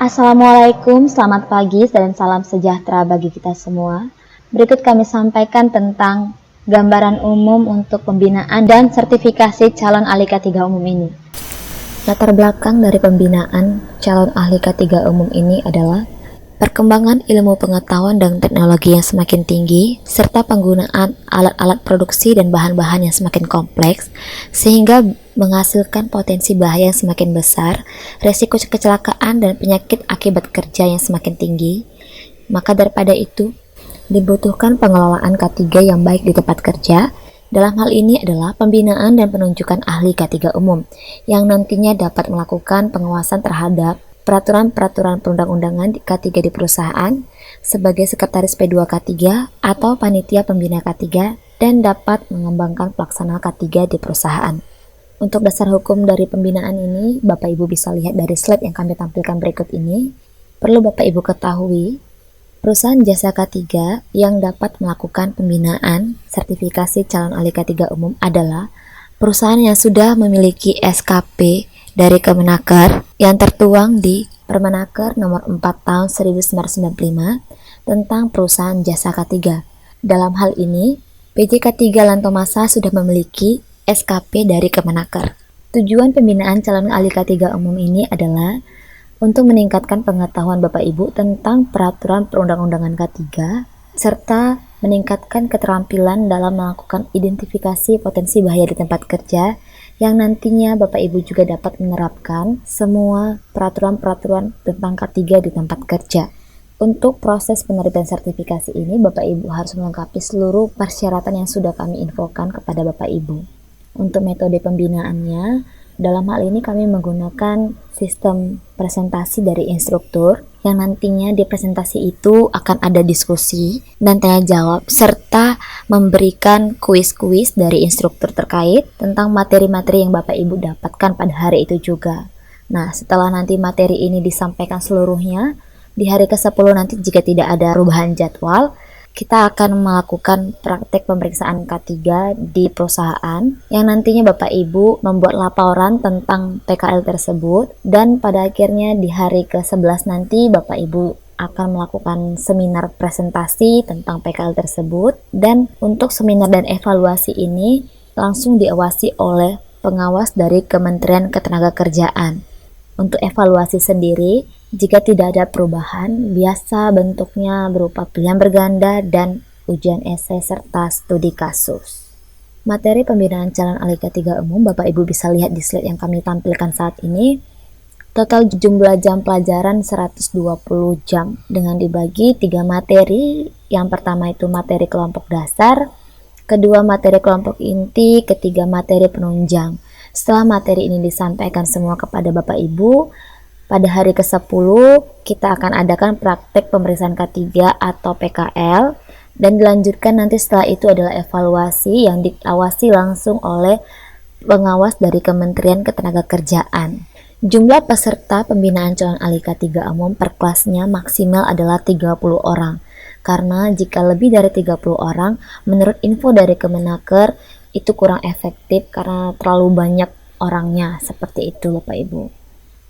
Assalamualaikum, selamat pagi dan salam sejahtera bagi kita semua. Berikut kami sampaikan tentang gambaran umum untuk pembinaan dan sertifikasi calon ahli K3 umum ini. Latar belakang dari pembinaan calon ahli K3 umum ini adalah perkembangan ilmu pengetahuan dan teknologi yang semakin tinggi, serta penggunaan alat-alat produksi dan bahan-bahan yang semakin kompleks, sehingga menghasilkan potensi bahaya yang semakin besar, resiko kecelakaan dan penyakit akibat kerja yang semakin tinggi. Maka daripada itu, dibutuhkan pengelolaan K3 yang baik di tempat kerja. Dalam hal ini adalah pembinaan dan penunjukan ahli K3 umum, yang nantinya dapat melakukan pengawasan terhadap peraturan-peraturan perundang-undangan K3 di perusahaan sebagai sekretaris P2 K3 atau panitia pembina K3 dan dapat mengembangkan pelaksana K3 di perusahaan. Untuk dasar hukum dari pembinaan ini, Bapak Ibu bisa lihat dari slide yang kami tampilkan berikut ini. Perlu Bapak Ibu ketahui, perusahaan jasa K3 yang dapat melakukan pembinaan sertifikasi calon ahli K3 umum adalah perusahaan yang sudah memiliki SKP dari Kemenaker yang tertuang di Permenaker nomor 4 tahun 1995 tentang perusahaan jasa K3. Dalam hal ini, PT K3 Lantomasa sudah memiliki SKP dari Kemenaker. Tujuan pembinaan calon ahli K3 umum ini adalah untuk meningkatkan pengetahuan Bapak Ibu tentang peraturan perundang-undangan K3 serta meningkatkan keterampilan dalam melakukan identifikasi potensi bahaya di tempat kerja yang nantinya Bapak Ibu juga dapat menerapkan semua peraturan-peraturan tentang K3 di tempat kerja. Untuk proses penerimaan sertifikasi ini, Bapak Ibu harus melengkapi seluruh persyaratan yang sudah kami infokan kepada Bapak Ibu. Untuk metode pembinaannya, dalam hal ini kami menggunakan sistem presentasi dari instruktur yang nantinya di presentasi itu akan ada diskusi dan tanya jawab serta memberikan kuis-kuis dari instruktur terkait tentang materi-materi yang Bapak Ibu dapatkan pada hari itu juga. Nah, setelah nanti materi ini disampaikan seluruhnya, di hari ke-10 nanti jika tidak ada perubahan jadwal, kita akan melakukan praktek pemeriksaan K3 di perusahaan yang nantinya Bapak Ibu membuat laporan tentang PKL tersebut dan pada akhirnya di hari ke-11 nanti Bapak Ibu akan melakukan seminar presentasi tentang PKL tersebut dan untuk seminar dan evaluasi ini langsung diawasi oleh pengawas dari Kementerian Ketenagakerjaan. Untuk evaluasi sendiri, jika tidak ada perubahan, biasa bentuknya berupa pilihan berganda dan ujian esai serta studi kasus. Materi pembinaan calon ahli K3 umum Bapak Ibu bisa lihat di slide yang kami tampilkan saat ini. Total jumlah jam pelajaran 120 jam dengan dibagi 3 materi. Yang pertama itu materi kelompok dasar, kedua materi kelompok inti, ketiga materi penunjang. Setelah materi ini disampaikan semua kepada Bapak Ibu, pada hari ke-10 kita akan adakan praktek pemeriksaan K3 atau PKL dan dilanjutkan nanti setelah itu adalah evaluasi yang diawasi langsung oleh pengawas dari Kementerian Ketenagakerjaan. Jumlah peserta pembinaan calon ahli K3 umum per kelasnya maksimal adalah 30 orang. Karena jika lebih dari 30 orang, menurut info dari Kemenaker itu kurang efektif karena terlalu banyak orangnya, seperti itu Bapak Ibu.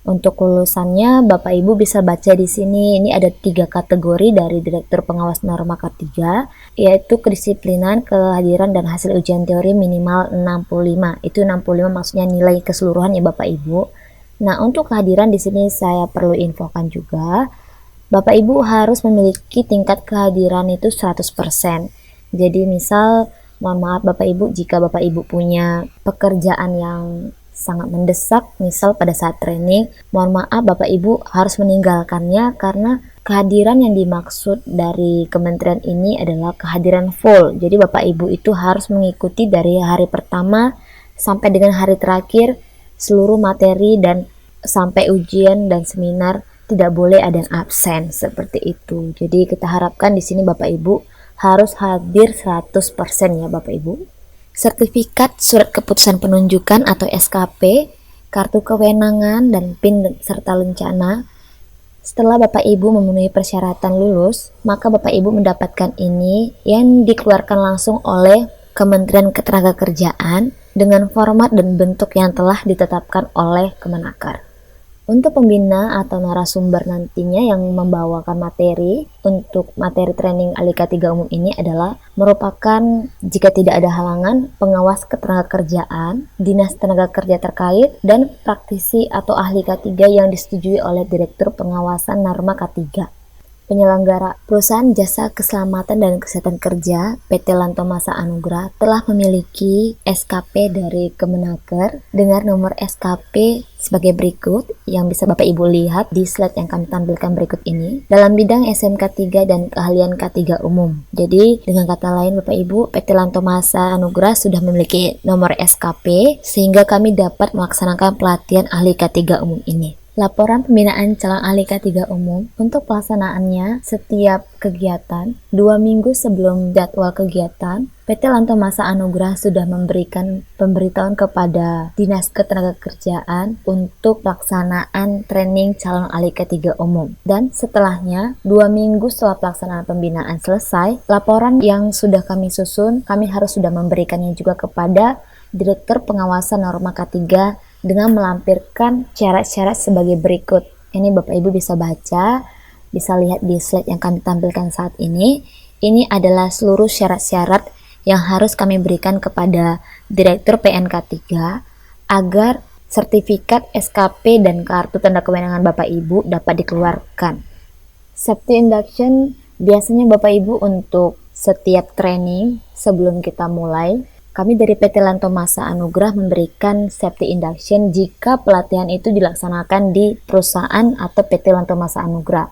Untuk lulusannya Bapak Ibu bisa baca di sini, ini ada 3 kategori dari Direktur Pengawas Norma K3, yaitu kedisiplinan, kehadiran dan hasil ujian teori minimal 65. Itu 65 maksudnya nilai keseluruhan ya Bapak Ibu. Nah, untuk kehadiran di sini saya perlu infokan juga, Bapak Ibu harus memiliki tingkat kehadiran itu 100%. Jadi misal, mohon maaf Bapak Ibu jika Bapak Ibu punya pekerjaan yang sangat mendesak, misal pada saat training, mohon maaf Bapak Ibu harus meninggalkannya karena kehadiran yang dimaksud dari kementerian ini adalah kehadiran full. Jadi Bapak Ibu itu harus mengikuti dari hari pertama sampai dengan hari terakhir seluruh materi dan sampai ujian dan seminar, tidak boleh ada yang absen seperti itu. Jadi kita harapkan di sini Bapak Ibu harus hadir 100% ya Bapak Ibu. Sertifikat surat keputusan penunjukan atau SKP, kartu kewenangan dan PIN serta lencana. Setelah Bapak Ibu memenuhi persyaratan lulus, maka Bapak Ibu mendapatkan ini yang dikeluarkan langsung oleh Kementerian Ketenagakerjaan dengan format dan bentuk yang telah ditetapkan oleh Kemenaker. Untuk pembina atau narasumber nantinya yang membawakan materi untuk materi training Alika 3 umum ini adalah merupakan, jika tidak ada halangan, pengawas ketenagakerjaan, dinas tenaga kerja terkait, dan praktisi atau ahli K3 yang disetujui oleh Direktur Pengawasan Norma K3. Penyelenggara perusahaan jasa keselamatan dan kesehatan kerja PT Lantomasa Anugrah telah memiliki SKP dari Kemenaker dengan nomor SKP sebagai berikut yang bisa Bapak Ibu lihat di slide yang kami tampilkan berikut ini dalam bidang SMK 3 dan keahlian K3 umum. Jadi dengan kata lain Bapak Ibu, PT Lantomasa Anugrah sudah memiliki nomor SKP sehingga kami dapat melaksanakan pelatihan ahli K3 umum ini. Laporan pembinaan calon ahli K3 umum untuk pelaksanaannya setiap kegiatan 2 minggu sebelum jadwal kegiatan, PT Lantomasa Anugrah sudah memberikan pemberitahuan kepada Dinas Ketenagakerjaan untuk pelaksanaan training calon ahli K3 umum. Dan setelahnya, 2 minggu setelah pelaksanaan pembinaan selesai, laporan yang sudah kami susun, kami harus sudah memberikannya juga kepada Direktur Pengawasan Norma K3 dengan melampirkan syarat-syarat sebagai berikut. Ini Bapak Ibu bisa baca, bisa lihat di slide yang kami tampilkan saat ini. Ini adalah seluruh syarat-syarat yang harus kami berikan kepada Direktur PNK 3 agar sertifikat SKP dan kartu tanda kewenangan Bapak Ibu dapat dikeluarkan. Safety induction biasanya Bapak Ibu untuk setiap training sebelum kita mulai, kami dari PT Lantomasa Anugrah memberikan safety induction jika pelatihan itu dilaksanakan di perusahaan atau PT Lantomasa Anugrah.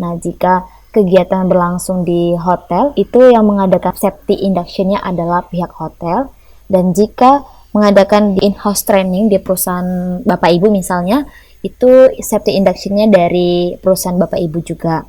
Nah, jika kegiatan berlangsung di hotel, itu yang mengadakan safety induction-nya adalah pihak hotel. Dan jika mengadakan di in-house training di perusahaan Bapak Ibu misalnya, itu safety induction-nya dari perusahaan Bapak Ibu juga.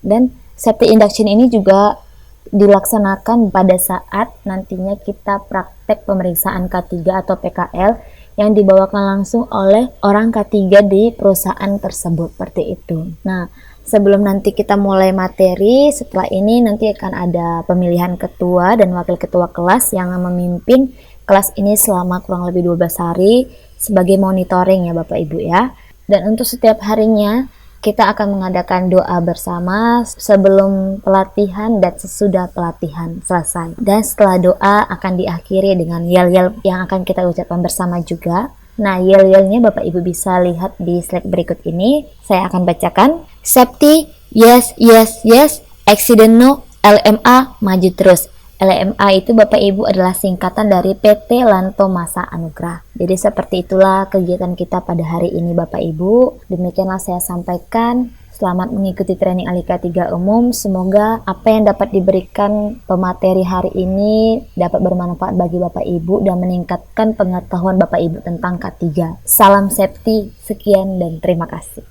Dan safety induction ini juga dilaksanakan pada saat nantinya kita praktek pemeriksaan K3 atau PKL yang dibawakan langsung oleh orang K3 di perusahaan tersebut, seperti itu. Nah, sebelum nanti kita mulai materi, setelah ini nanti akan ada pemilihan ketua dan wakil ketua kelas yang memimpin kelas ini selama kurang lebih 12 hari sebagai monitoring ya Bapak Ibu ya. Dan untuk setiap harinya kita akan mengadakan doa bersama sebelum pelatihan dan sesudah pelatihan selesai. Dan setelah doa akan diakhiri dengan yel-yel yang akan kita ucapkan bersama juga. Nah, yel-yelnya Bapak Ibu bisa lihat di slide berikut ini. Saya akan bacakan. Safety, yes, yes, yes. Accident no, LMA, maju terus. LMA itu Bapak Ibu adalah singkatan dari PT Lantomasa Anugrah. Jadi seperti itulah kegiatan kita pada hari ini Bapak Ibu. Demikianlah saya sampaikan. Selamat mengikuti training Alika 3 umum. Semoga apa yang dapat diberikan pemateri hari ini dapat bermanfaat bagi Bapak Ibu dan meningkatkan pengetahuan Bapak Ibu tentang K3. Salam safety, sekian dan terima kasih.